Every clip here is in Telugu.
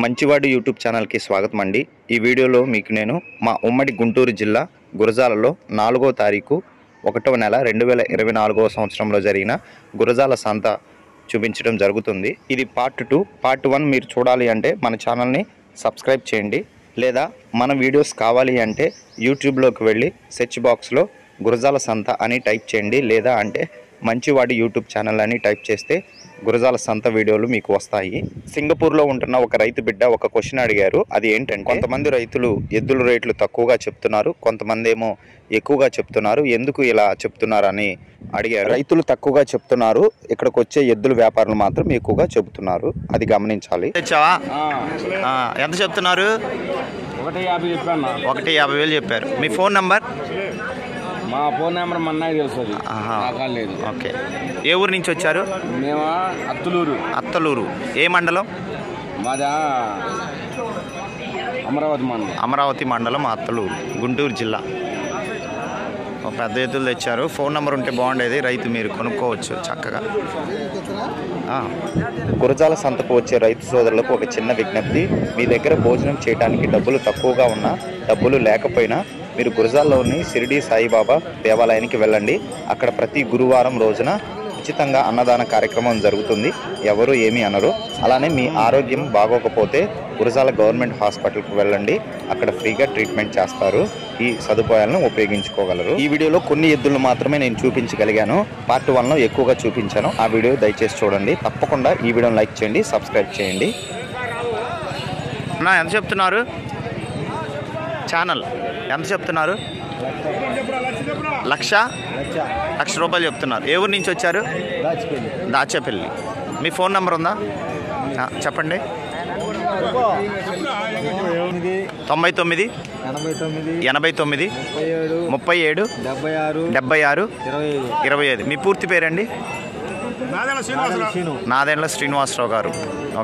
మంచివాడు యూట్యూబ్ ఛానల్కి స్వాగతం అండి. ఈ వీడియోలో మీకు నేను మా ఉమ్మడి గుంటూరు జిల్లా గురజాలలో 4వ తారీఖు 1వ నెల 2024వ సంవత్సరంలో జరిగిన గురజాల సంత చూపించడం జరుగుతుంది. ఇది పార్ట్ 2. పార్ట్ 1 మీరు చూడాలి అంటే మన ఛానల్ని సబ్స్క్రైబ్ చేయండి, లేదా మన వీడియోస్ కావాలి అంటే యూట్యూబ్లోకి వెళ్ళి సెర్చ్ బాక్స్లో గురజాల సంత అని టైప్ చేయండి, లేదా అంటే మంచివాడి యూట్యూబ్ ఛానల్ అని టైప్ చేస్తే గురజాల సంత వీడియోలు మీకు వస్తాయి. సింగపూర్లో ఉంటున్న ఒక రైతు బిడ్డ ఒక క్వశ్చన్ అడిగారు. అది ఏంటంటే, కొంతమంది రైతులు ఎద్దుల రేట్లు తక్కువగా చెప్తున్నారు, కొంతమంది ఏమో ఎక్కువగా చెప్తున్నారు, ఎందుకు ఇలా చెప్తున్నారని అడిగారు. రైతులు తక్కువగా చెప్తున్నారు, ఇక్కడికి వచ్చే ఎద్దుల వ్యాపారులు మాత్రం ఎక్కువగా చెబుతున్నారు, అది గమనించాలి. ఎంత చెప్తున్నారు? 1,50,000 చెప్పారు. మీ ఫోన్ నంబర్? మా ఫోన్ నెంబర్ మన్నాయి తెలుస్తుంది. ఓకే. ఏ ఊరు నుంచి వచ్చారు? మేము అత్తలూరు. ఏ మండలం? మాదా అమరావతి మండలం, అత్తలూరు, గుంటూరు జిల్లా. ఒక పెద్ద ఎద్దులు తెచ్చారు. ఫోన్ నెంబర్ ఉంటే బాగుండేది, రైతు మీరు కొనుక్కోవచ్చు చక్కగా. గురజాల సంతకు వచ్చే రైతు సోదరులకు ఒక చిన్న విజ్ఞప్తి. మీ దగ్గర భోజనం చేయడానికి డబ్బులు తక్కువగా ఉన్నా, డబ్బులు లేకపోయినా మీరు గురజాల్లోని షిరిడి సాయిబాబా దేవాలయానికి వెళ్ళండి. అక్కడ ప్రతి గురువారం రోజున ఉచితంగా అన్నదాన కార్యక్రమం జరుగుతుంది, ఎవరు ఏమీ అనరు. అలానే మీ ఆరోగ్యం బాగోకపోతే గురజాల గవర్నమెంట్ హాస్పిటల్కి వెళ్ళండి, అక్కడ ఫ్రీగా ట్రీట్మెంట్ చేస్తారు. ఈ సదుపాయాలను ఉపయోగించుకోగలరు. ఈ వీడియోలో కొన్ని ఎద్దులను మాత్రమే నేను చూపించగలిగాను. పార్ట్ 1లో ఎక్కువగా చూపించాను. ఆ వీడియో దయచేసి చూడండి. తప్పకుండా ఈ వీడియోని లైక్ చేయండి, సబ్స్క్రైబ్ చేయండి. ఎంత చెప్తున్నారు? ఛానల్ ఎంత చెప్తున్నారు? 1,00,000 రూపాయలు చెప్తున్నారు. ఏ ఊరు నుంచి వచ్చారు? దాచేపల్లి. మీ ఫోన్ నెంబర్ ఉందా? చెప్పండి. 99 89 37 76 25. మీ పూర్తి పేరండి? నాదెండ్ల శ్రీనివాసరావు గారు.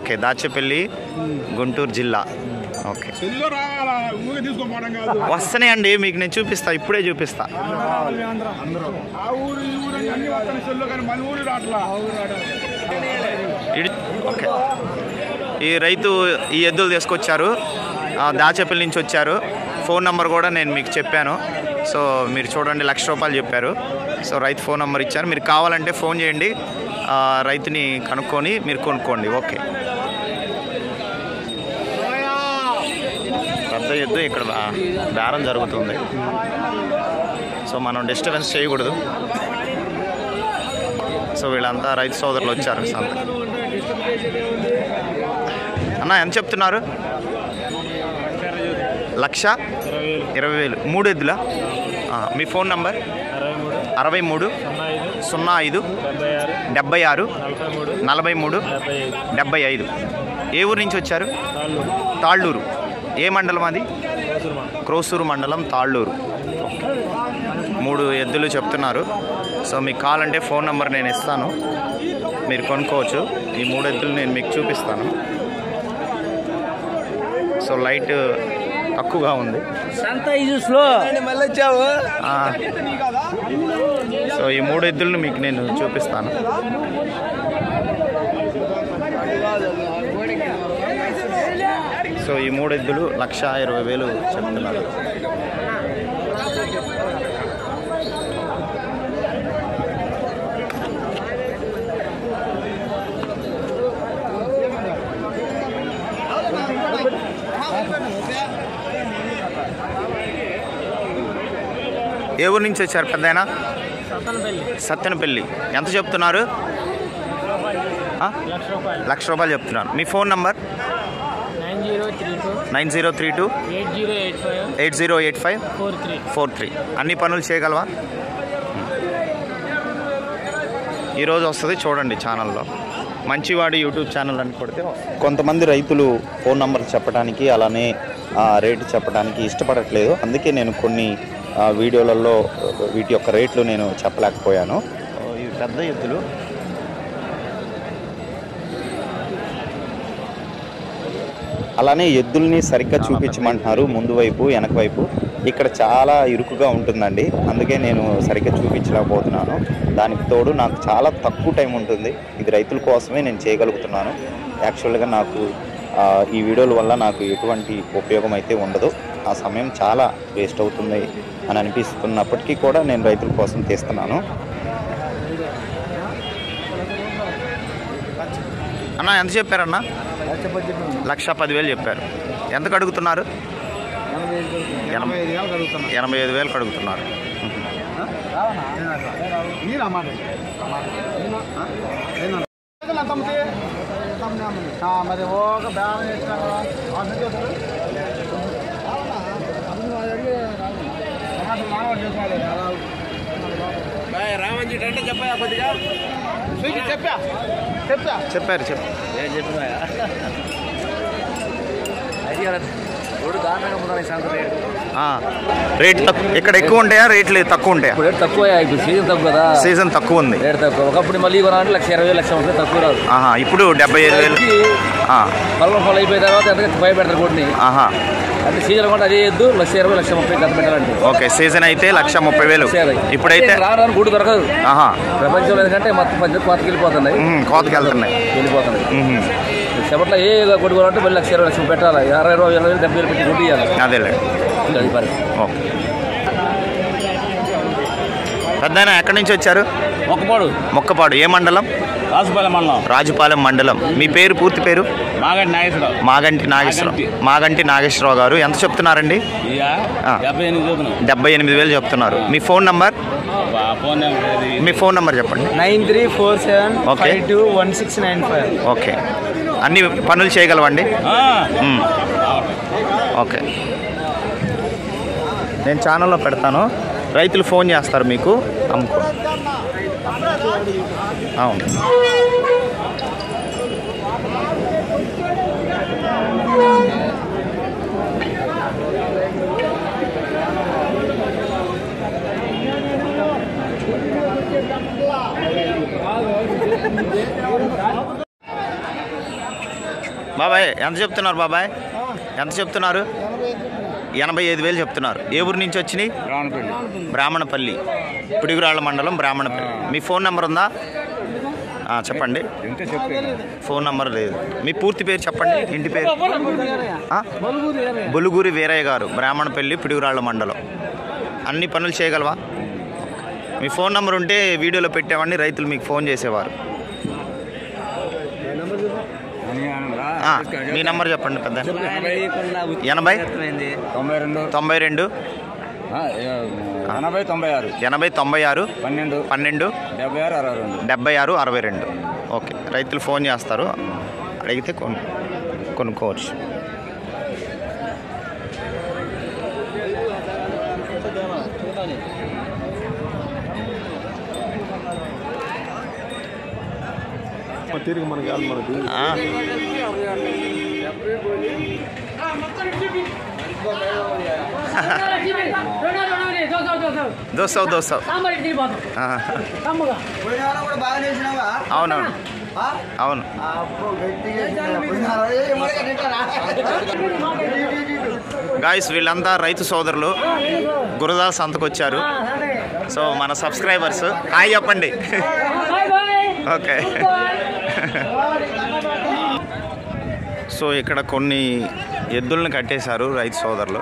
ఓకే. దాచేపల్లి, గుంటూరు జిల్లా. ఓకే. వస్తున్నాయండి, మీకు నేను చూపిస్తా, ఇప్పుడే చూపిస్తా. ఓకే. ఈ రైతు ఈ ఎద్దులు తీసుకొచ్చారు, దాచేపల్లి నుంచి వచ్చారు. ఫోన్ నెంబర్ కూడా నేను మీకు చెప్పాను. సో మీరు చూడండి, 1,00,000 రూపాయలు చెప్పారు. సో రైతు ఫోన్ నెంబర్ ఇచ్చారు, మీరు కావాలంటే ఫోన్ చేయండి, రైతుని కనుక్కొని మీరు కొనుక్కోండి. ఓకే. పెద్ద ఎద్దు ఇక్కడ బేరం జరుగుతుంది, సో మనం డిస్టర్బెన్స్ చేయకూడదు. సో వీళ్ళంతా రైతు సోదరులు వచ్చారు సంత. అన్న ఎంత చెప్తున్నారు? 1,20,000. 3 ఎద్దులా? మీ ఫోన్ నంబర్? 63 05 76 43 75. ఏ ఊరు నుంచి వచ్చారు? తాళ్ళూరు. ఏ మండలం అది? క్రోసూరు మండలం, తాళ్ళూరు. 3 ఎద్దులు చెప్తున్నారు. సో మీకు కావాలంటే ఫోన్ నెంబర్ నేను ఇస్తాను, మీరు కొనుక్కోవచ్చు. ఈ 3 ఎద్దులు నేను మీకు చూపిస్తాను. సో లైట్ తక్కువగా ఉంది. సో ఈ 3 ఎద్దులను మీకు నేను చూపిస్తాను. సో ఈ 3 ఎద్దులు 1,20,000 చెప్తున్నారు. ఏ ఊరు నుంచి వచ్చారు పెద్దయినా? సత్తెనపల్లి. ఎంత చెప్తున్నారు? 1,00,000 రూపాయలు చెప్తున్నారు. మీ ఫోన్ నంబర్? 9032 8085 43. అన్ని పనులు చేయగలవా? ఈరోజు వస్తుంది, చూడండి ఛానల్లో. మంచివాడి యూట్యూబ్ ఛానల్ అని కొడితే. కొంతమంది రైతులు ఫోన్ నంబర్ చెప్పడానికి, అలానే రేటు చెప్పడానికి ఇష్టపడట్లేదు. అందుకే నేను కొన్ని వీడియోలలో వీటి యొక్క రేట్లు నేను చెప్పలేకపోయాను. ఇవి పెద్ద ఎద్దులు. అలానే ఎద్దుల్ని సరిగ్గా చూపించమంటున్నారు, ముందు వైపు వెనక వైపు. ఇక్కడ చాలా ఇరుకుగా ఉంటుందండి, అందుకే నేను సరిగ్గా చూపించలేకపోతున్నాను. దానికి తోడు నాకు చాలా తక్కువ టైం ఉంటుంది. ఇది రైతుల కోసమే నేను చేయగలుగుతున్నాను. యాక్చువల్గా నాకు ఈ వీడియోల వల్ల నాకు ఎటువంటి ఉపయోగం అయితే ఉండదు. ఆ సమయం చాలా వేస్ట్ అవుతుంది అని అనిపిస్తున్నప్పటికీ కూడా నేను రైతుల కోసం తీస్తున్నాను. అన్న ఎంత చెప్పారన్నా? 1,10,000 చెప్పారు. ఎంతకు అడుగుతున్నారు? 85,000 అడుగుతున్నారు. చెప్పారు రేట్ ఇక్కడ ఎక్కువ ఉంటాయా, రేట్లు తక్కువ ఉంటాయా? తక్కువ, సీజన్ తక్కువ కదా, సీజన్ తక్కువ ఉంది, రేట్ తక్కువ. ఒకప్పుడు మళ్ళీ కొనాలంటే 1,20,000 1,30,000 తక్కువ రాదు. ఇప్పుడు 75,000 పొలం అయిపోయిన తర్వాత ఎంత భయపెడతారు కొట్టిని. అంటే సీజన్ కూడా అదే ఎద్దు 1,20,000 1,30,000 గత పెట్టాలంటే. ఓకే, సీజన్ అయితే 1,30,000. ఇప్పుడైతే రావడానికి గుడి దొరకదు ప్రపంచంలో, ఎందుకంటే మొత్తం కోతకి వెళ్ళిపోతున్నాయి, వెళ్ళిపోతున్నాయి. చెపట్లో ఏ కొట్టు కొనాలంటే మళ్ళీ 1,20,000 1,30,000 పెట్టాలి. 60,000 70,000 పెట్టి కొట్టి ఇవ్వాలి. అదేలే. అది పరిస్థితి. పెద్దయినా ఎక్కడి నుంచి వచ్చారు? మొక్కపాడు. ఏ మండలం? రాజుపాలెం మండలం. మీ పేరు, పూర్తి పేరు? మాగంటి నాగేశ్వరరావు గారు. ఎంత చెప్తున్నారండి? 78,000 చెప్తున్నారు. మీ ఫోన్ నంబర్? మీ ఫోన్ నంబర్ చెప్పండి. 9347521695. ఓకే, అన్ని పనులు చేయగలవండి? ఓకే, నేను ఛానల్లో పెడతాను, రైతులు ఫోన్ చేస్తారు మీకు, అమ్ముకో. అవును, బాబాయ్ ఎంత చెప్తున్నారు? బాబాయ్ ఎంత చెప్తున్నారు? 85,000 చెప్తున్నారు. ఏ ఊరు నుంచి వచ్చినాయి? బ్రాహ్మణపల్లి, పిడుగురాళ్ళ మండలం, బ్రాహ్మణపల్లి. మీ ఫోన్ నెంబర్ ఉందా? చెప్పండి. ఫోన్ నెంబర్ లేదు. మీ పూర్తి పేరు చెప్పండి, ఇంటి పేరు? బొలుగూరి వీరయ్య గారు, బ్రాహ్మణపల్లి, పిడుగురాళ్ళ మండలం. అన్ని పనులు చేయగలవా? మీ ఫోన్ నెంబర్ ఉంటే వీడియోలో పెట్టేవాడిని, రైతులు మీకు ఫోన్ చేసేవారు. మీ నెంబర్ చెప్పండి పెద్ద. 80 92 80 96 12 76 62. ఓకే, రైతులు ఫోన్ చేస్తారు, అడిగితే కొనుక్కోవచ్చు. దోస అవునవును అవును. గాయస్, వీళ్ళంతా రైతు సోదరులు గురజాల సంతకు వచ్చారు. సో మన సబ్స్క్రైబర్స్ హాయ్ చెప్పండి. ఓకే, సో ఇక్కడ కొన్ని ఎద్దులను కట్టేశారు రైతు సోదరులు.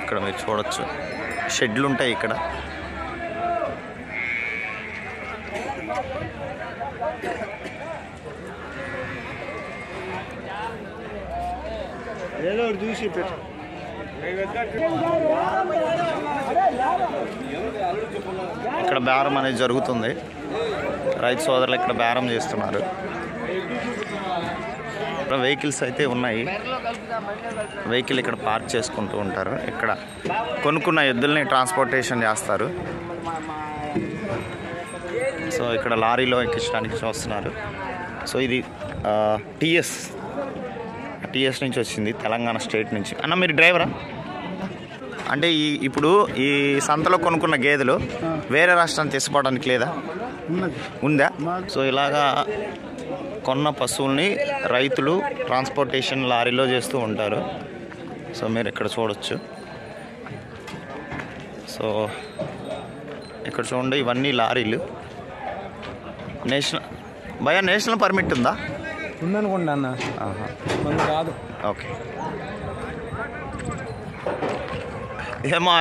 ఇక్కడ మీరు చూడొచ్చు, షెడ్లు ఉంటాయి ఇక్కడ. ఇక్కడ బేరం అనేది జరుగుతుంది, రైతు సోదరులు ఇక్కడ బేరం చేస్తున్నారు. ఇక్కడ వెహికల్స్ అయితే ఉన్నాయి, వెహికల్ ఇక్కడ పార్క్ చేసుకుంటూ ఉంటారు. ఇక్కడ కొనుక్కున్న ఎద్దుల్ని ట్రాన్స్పోర్టేషన్ చేస్తారు. సో ఇక్కడ లారీలో ఎక్కించడానికి చూస్తున్నారు. సో ఇది టీఎస్ నుంచి వచ్చింది, తెలంగాణ స్టేట్ నుంచి. అన్న మీరు డ్రైవరా? అంటే ఇప్పుడు ఈ సంతలో కొనుక్కున్న గేదెలు వేరే రాష్ట్రానికి తీసుకోవడానికి లేదా? ఉందా? సో ఇలాగా కొన్న పశువుల్ని రైతులు ట్రాన్స్పోర్టేషన్ లారీలో చేస్తూ ఉంటారు. సో మీరు ఇక్కడ చూడొచ్చు. సో ఇక్కడ చూడండి, ఇవన్నీ లారీలు. నేషనల్ పర్మిట్ ఉందా? ఉందనుకోండి అన్న, మంది కాదు. ఓకే. ఏమో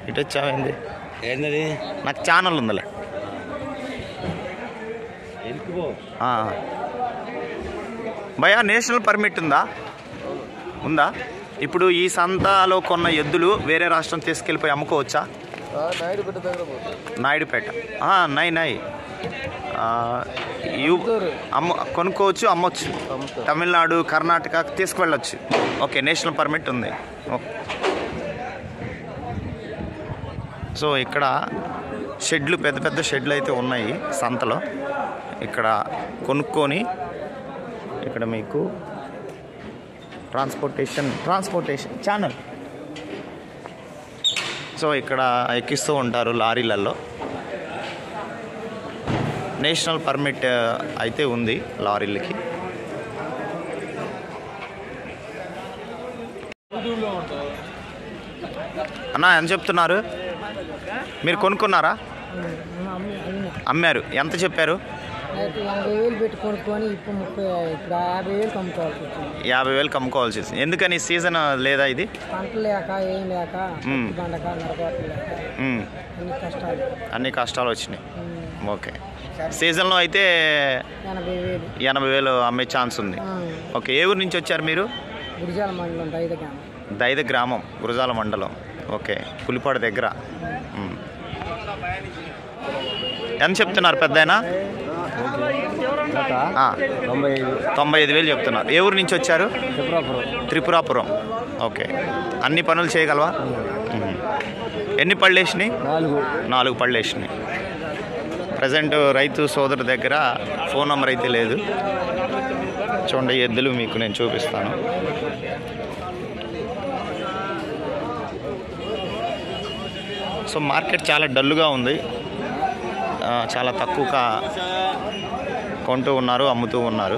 ఇటు వచ్చావేంది? ఏంటది? నాకు ఛానల్ ఉందిలే. భయ్యా నేషనల్ పర్మిట్ ఉందా? ఇప్పుడు ఈ సంతలో కొన్న ఎద్దులు వేరే రాష్ట్రం తీసుకెళ్ళిపోయి అమ్ముకోవచ్చా? నాయుడుపేట నై కొనుక్కోవచ్చు, అమ్మొచ్చు. తమిళనాడు, కర్ణాటక తీసుకువెళ్ళొచ్చు. ఓకే, నేషనల్ పర్మిట్ ఉంది. ఓకే. సో ఇక్కడ షెడ్లు, పెద్ద పెద్ద షెడ్లు అయితే ఉన్నాయి సంతలో. ఇక్కడ కొనుక్కొని ఇక్కడ మీకు ట్రాన్స్పోర్టేషన్ ఛానల్. సో ఇక్కడ ఎక్కిస్తూ ఉంటారు లారీలలో. నేషనల్ పర్మిట్ అయితే ఉంది లారీలకి. అన్నా ఎంత చెప్తున్నారు? మీరు కొనుక్కున్నారా? అమ్మారు. ఎంత చెప్పారు? 50,000 పెట్టి కొనుక్కొని ఇప్పుడు 50,000 అమ్ముకోవాల్సి వచ్చింది. 50,000 అమ్ముకోవాల్సి వచ్చింది. ఎందుకని సీజన్ లేదా? ఇది పంట లేక ఏం లేక పండగ నరపాట్లు లేక అన్ని కష్టాలు వచ్చినాయి. ఓకే. సీజన్లో అయితే 80,000 అమ్మే ఛాన్స్ ఉంది. ఓకే. ఏ ఊరు నుంచి వచ్చారు మీరు? గురజాల మండలం దైద గ్రామం, గురజాల మండలం. ఓకే. పులిపాడు దగ్గర. ఎంత చెప్తున్నారు పెద్దాయన? 95,000 చెప్తున్నారు. ఏ ఊరు నుంచి వచ్చారు? త్రిపురాపురం. ఓకే. అన్ని పనులు చేయగలవా? ఎన్ని పళ్ళు వేసినాయి? 4 పళ్ళు వేసినాయి. ప్రజెంట్ రైతు సోదరు దగ్గర ఫోన్ నెంబర్ అయితే లేదు. చూడండి ఎద్దులు మీకు నేను చూపిస్తాను. సో మార్కెట్ చాలా డల్లుగా ఉంది. చాలా తక్కువగా కొంటూ ఉన్నారు, అమ్ముతూ ఉన్నారు.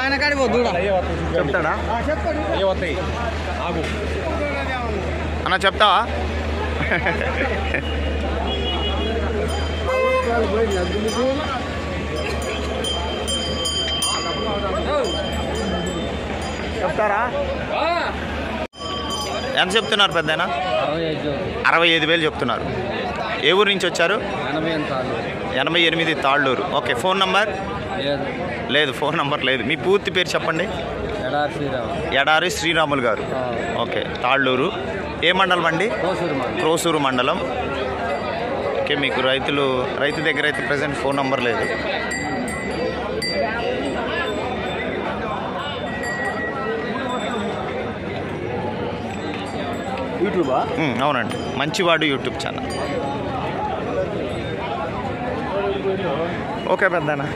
ఆయన కాడి చెప్తాడా అన్న? చెప్తావా? చెప్తారా? ఎంత చెప్తున్నారు పెద్దనా? 65,000 చెప్తున్నారు. ఏ ఊరు నుంచి వచ్చారు? 88 తాళ్ళూరు. ఓకే. ఫోన్ నంబర్ లేదు. ఫోన్ నంబర్ లేదు. మీ పూర్తి పేరు చెప్పండి. ఎడారి శ్రీరాములు గారు. ఓకే. తాళ్ళూరు. ఏ మండలం అండి? క్రోసూరు మండలం. ఓకే. మీకు రైతు దగ్గర అయితే ప్రజెంట్ ఫోన్ నంబర్ లేదు. యూట్యూబా? అవునండి, మంచివాడు యూట్యూబ్ ఛానల్. ఓకే పెద్దనా.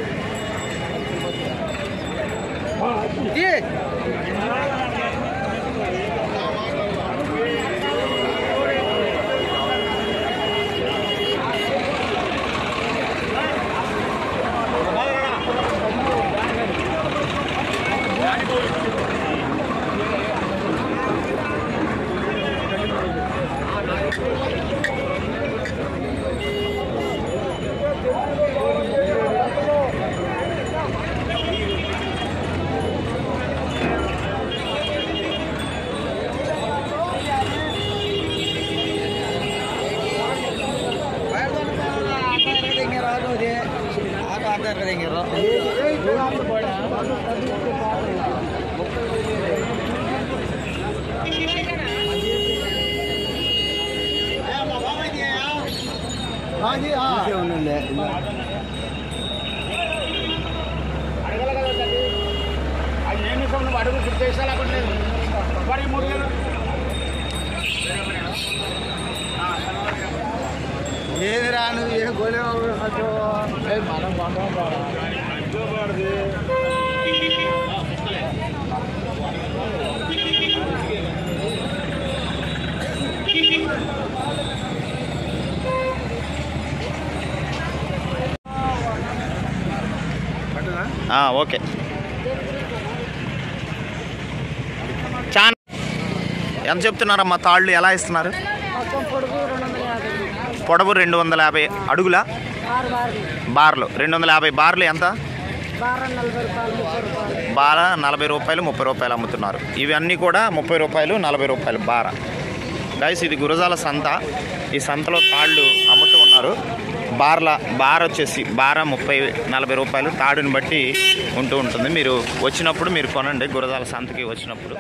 ఏది రాను ఏ గోలే ఓకే. చాలా ఎంత చెప్తున్నారమ్మా తాళ్ళు? ఎలా ఇస్తున్నారు? మొత్తం పొడుగు 250. పొడవు 250 అడుగుల బార్లు 250 బార్లు ఎంత? బార 40 రూపాయలు 30 రూపాయలు. బార 40 రూపాయలు 30 రూపాయలు అమ్ముతున్నారు. ఇవన్నీ కూడా 30 రూపాయలు 40 రూపాయలు బార. గైస్ ఇది గురజాల సంత. ఈ సంతలో తాళ్ళు అమ్ముతూ ఉన్నారు. బార్ వచ్చేసి బార 30-40 రూపాయలు. తాడుని బట్టి ఉంటూ ఉంటుంది. మీరు వచ్చినప్పుడు మీరు కొనండి గురజాల సంతకి వచ్చినప్పుడు.